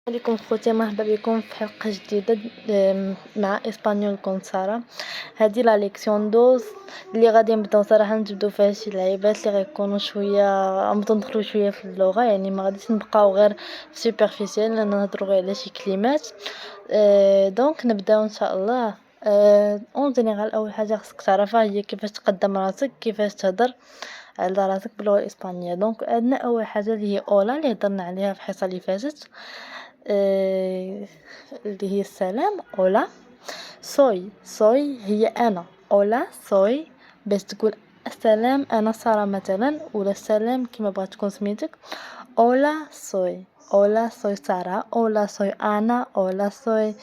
عليكم خوتي، مرحبا بكم في حلقة جديدة مع اسبانيول كون سارة. هذه لا ليكسيون دوز اللي غادي نبداو صراحه نجبدو فيها شي لعيبات اللي غيكونوا شويه نبداو ندخلو شويه في اللغه، يعني ما غاديش نبقاو غير سوبرفيسيال لان نهضروا غير على شي كلمات. دونك نبداو ان شاء الله. اون جينيرال اول حاجه خصك تعرفها هي كيفاش تقدم راسك، كيفاش تهضر على راسك باللغه الاسبانيه. دونك عندنا اول حاجه اللي هي اولا اللي هضرنا عليها في الحصه اللي فاتت، اللي هي السلام. اولا سوي هي انا. اولا سوي باش تقول السلام انا سارة مثلا، ولا السلام كيما بغات تكون سميتك. اولا سوي سارة، اولا سوي انا، اولا سوي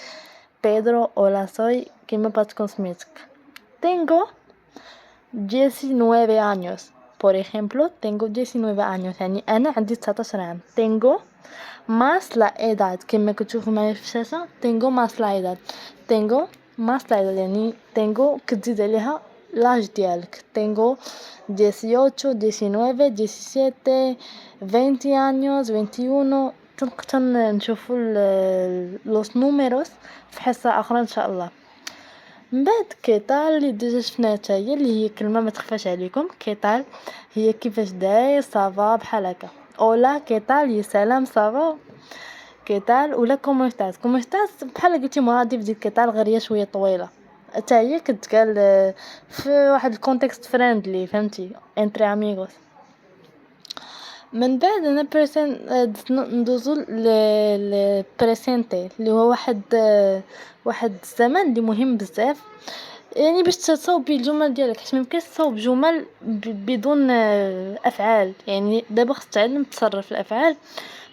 بيدرو، اولا سوي كيما بغات تكون سميتك. tengo 19 años. por ejemplo tengo 19 años يعني انا عندي 19 عام. tengo más la edad كما كتشوفوا معايا في الشاشة. tengo más la edad. tengo más la edad يعني tengo كتزيد عليها لاج ديالك. tengo 18 19 17 20 años 21. نشوفوا los números في حصة أخرى إن شاء الله. من بعد كيطال اللي ديجا شفناها حتى هي، اللي هي كلمه ما تخفاش عليكم. كيطال هي كيفاش داير، صافا بحال هكا. اولا كيطال هي سلام صافا كيطال. ولا كومونستاس بحال قلتي مرادف ديال كيطال غير هي شويه طويله، حتى هي كتقال في واحد الكونتكست فريندلي، فهمتي، انتري اميغوس. من بعد انا ندوزو ل بريسنتي اللي هو واحد الزمن اللي مهم بزاف، يعني باش تصاوب بيه الجمل ديالك، حيت ميمكنش تصاوب جمل بدون افعال. يعني دابا خصك تعلم تصرف الافعال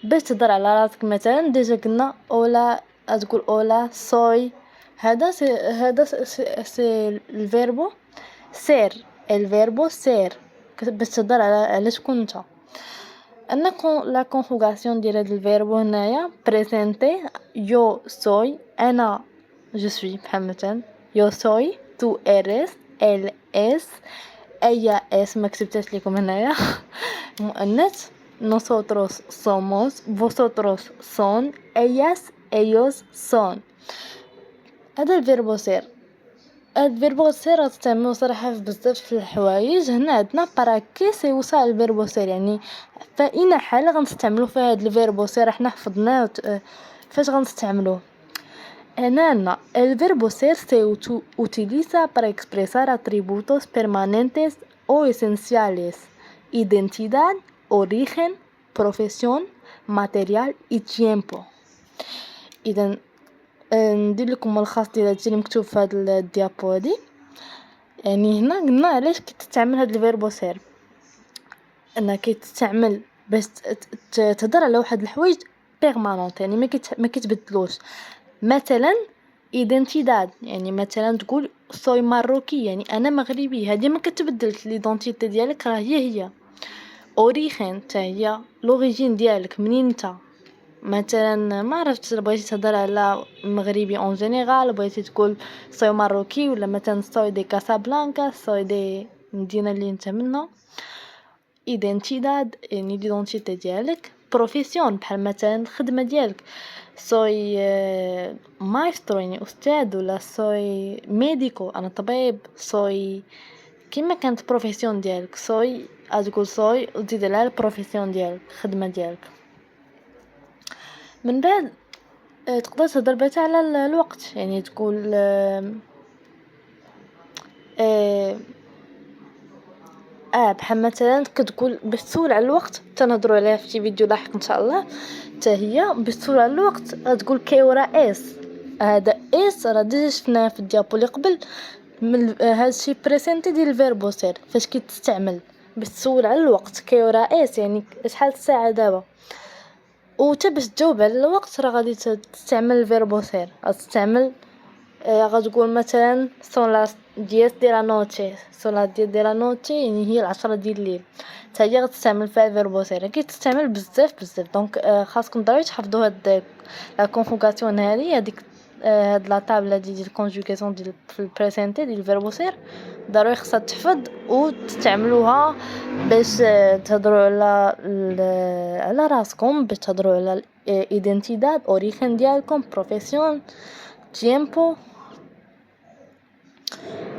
باش تهضر على راسك. مثلا ديجا قلنا اولا تقول اولا سوي، هذا سي الفيربو سير. الفيربو سير باش تهضر على شكون نتا. أنا لا كونجوغاسيون ديال هاد الفيربو هنايا بريزنتي. yo soy أنا je suis بحال مثلا yo soy tú eres él es ella es ما كتبتهاش لكم هنايا مؤنث. nosotros somos vosotros son ellas ellos son. هذا الفيربو سير. هاد الفيربو سير غتستعملو صراحه في بزاف في الحوايج. هنا عندنا باراكي يوصل الفيربو سير، يعني فإن حاله غنستعملو فيها هاد الفيربو سير. حنا حفظناه فاش غنستعملوه. هنا el verbo ser se utiliza para expresar atributos permanentes o esenciales: identidad, origen, profesión, material y tiempo. اذا ندير لكم ملخص ديال هادشي اللي مكتوب في هاد الديابو هادي. يعني هنا قلنا علاش كتستعمل هاد الفيربو سير، انها كيتستعمل باش تهضر على واحد الحوايج بيرمانونت، يعني ما كيتبدلوش. مثلا ايدنتيداد، يعني مثلا تقول سوي ماروكي يعني انا مغربي، هذه ما كتبدلش، ليدونتيتي ديالك راه هي. اوريجين حتى هي لوريجين ديالك، منين انت. مثلا ما عرفت بغيتي تهضر على مغربي اون جينيرال، بغيتي تقول سوي ماروكي، ولا مثلا سوي دي كاسابلانكا، سوي دي مدينه اللي انت منها. identidad يعني ليدونتيتي ديالك. بروفيسيون بحال مثلا الخدمه ديالك، سوي مايسترو يعني استاذ، ولا سوي ميديكو انا طبيب. سوي كيما كانت بروفيسيون ديالك، سوي تقول سوي وتزيد على البروفيسيون ديالك الخدمه ديالك. من بعد تقدر تهضر بها على الوقت، يعني تقول بحال مثلا كتقول باش تسول على الوقت، تنهضروا عليها في شي فيديو لاحق ان شاء الله. حتى هي باش تسول على الوقت غتقول كيورا اس. هذا اس راه ديجا شفناه في الديابو اللي قبل. من هذا الشيء بريسنتي ديال الفيربو سير فاش كيتستعمل باش تسول على الوقت. كيورا اس يعني شحال الساعه دابا. وتا باش تجاوب على الوقت راه غادي تستعمل الفيربو سير. غتستعمل غتقول مثلا son las 10 de la noche. son las 10 de la noche يعني هي 10 ديال الليل. حتى هي غتستعمل فيها الفيربو سير، كيتستعمل بزاف. دونك خاصكم ضروري تحفظوا هاد لا كونجوغاسيون هذيك هاد لا طابله ديال الكونجوغاسيون ديال في البريسنتي ديال الفيربو سير. ضروري خاصها تحفظ وتستعملوها باش تهضروا على راسكم، باش تهضروا على identidad origen ديالكم profesión tiempo.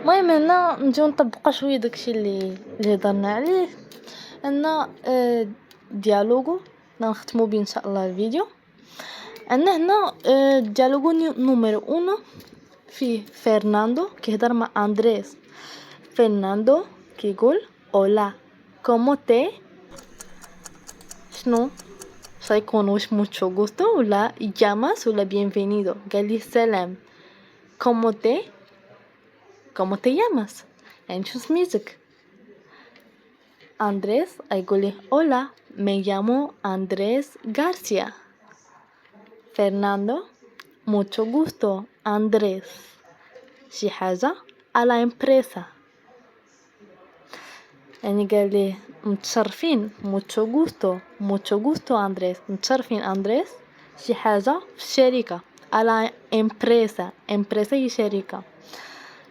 المهم هنا نجيو نطبقوا شويه داكشي اللي هضرنا عليه ان ديالوغو نختموا به ان شاء الله الفيديو. عندنا هنا ديالوغو نمرو 1 فيه فرناندو كيهضر مع اندريس. فرناندو كيقول اولا كومو تي شنو سيكون واش موتشو غوستو ولا llamas ولا bienvenido. قال لي السلام كومو تي llamas يعني شو سميتك. اندريس يقول لي اولا me llamo Andrés García. فرناندو mucho gusto Andrés. شي حاجة على امبريسا يعني قال لي متشرفين mucho gusto Andrés متشرفين أندريس شي حاجة في الشركة على امبريسا هي شركة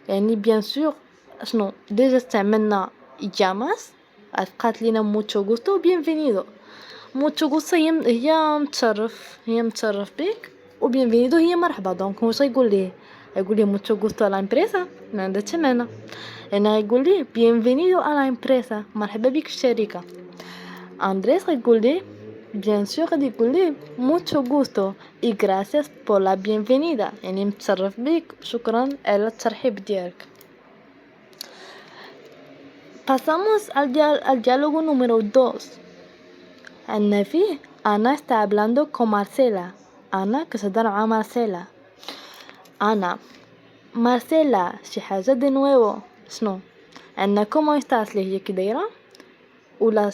يعني بيان سور شنو ديجا استعملنا llamas بقات لينا mucho gusto bienvenido. mucho gusto هي متشرف بك و bienvenido هي مرحبا. دونك واش يقول لي mucho gusto a la empresa ما عندها حتى معنى. هنا يقول لي bienvenido a la empresa مرحبا بك في الشركة. اندريس يقول لي bien sûr غادي يقول لي mucho gusto y gracias por la bienvenida يعني متشرف بك شكرا على الترحيب ديالك. pasamos al diálogo número 2. عندنا فيه Ana está hablando con Marcela. Ana كتهضر مع مارسيلا. Ana Marcela شي حاجة دي نويو شنو عندنا كومو استاس اللي هي كي دايره ولا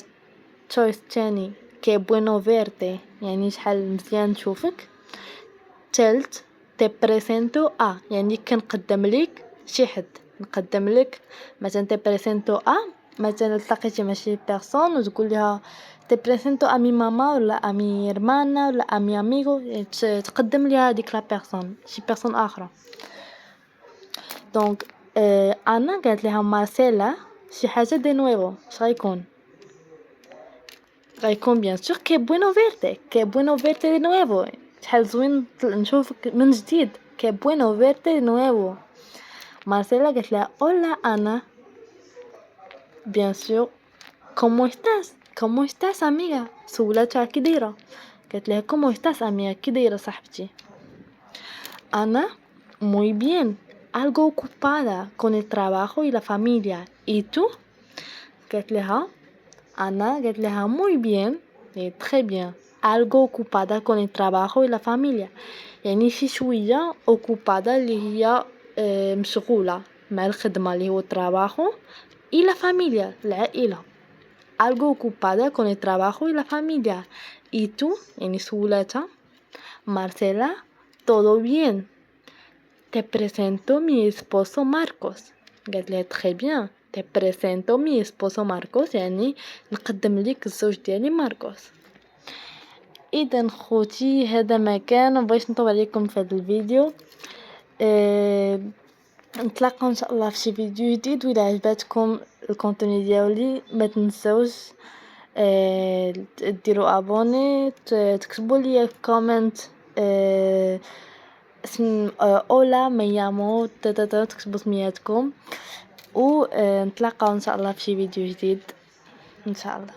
تشويس تاني كي بوينو فيرتي يعني شحال مزيان نشوفك. تالت تي بريسنتو يعني كنقدم ليك شي حد نقدم لك مثلا تي بريسنتو مثلا تلاقيتي مع شي بيرسون وتقول لها تي بريسنتو امي ماما ولا امي رمانا ولا امي اميغو يعني تقدم ليها هذيك لا بيرسون شي بيرسون اخرى. دونك انا قالت لها مارسيلا شي حاجه دي نويفو اش غيكون بيان سور كي بوينو فيرتي دي نويفو شحال زوين نشوفك من جديد كي بوينو فيرتي دي نويفو. مارسيلا قالت لها اولا انا بيان سور كومو استاس اميغا سولاتها كي دايره قالت لها كومو استاس اميغا كي دايره صاحبتي. انا muy bien algo ocupada con el trabajo y la familia y tú. قالت لها muy bien يعني très bien algo ocupada con el trabajo y la familia يعني شي شويه ocupada اللي هي مشغوله مع الخدمه اللي هو trabajo y la familia العائله. algo ocupada con el trabajo y la familia y tú يعني سولاتها Marcela todo bien te presento mi esposo Marcos. قالت لها très bien te presento mi esposo Marcos يعني نقدم لك الزوج ديالي ماركوس. اذا خوتي هذا ما كان بغيت نطول عليكم في هذا الفيديو. نتلاقاو ان شاء الله في شي فيديو جديد. واذا عجبتكم الكونتوني ديالي ما تنسوش ديروا ابوني تكتبوا لي كومنت اسم اولا ميامو تكتبوا سمياتكم ونتلاقاو ان شاء الله في شي فيديو جديد ان شاء الله.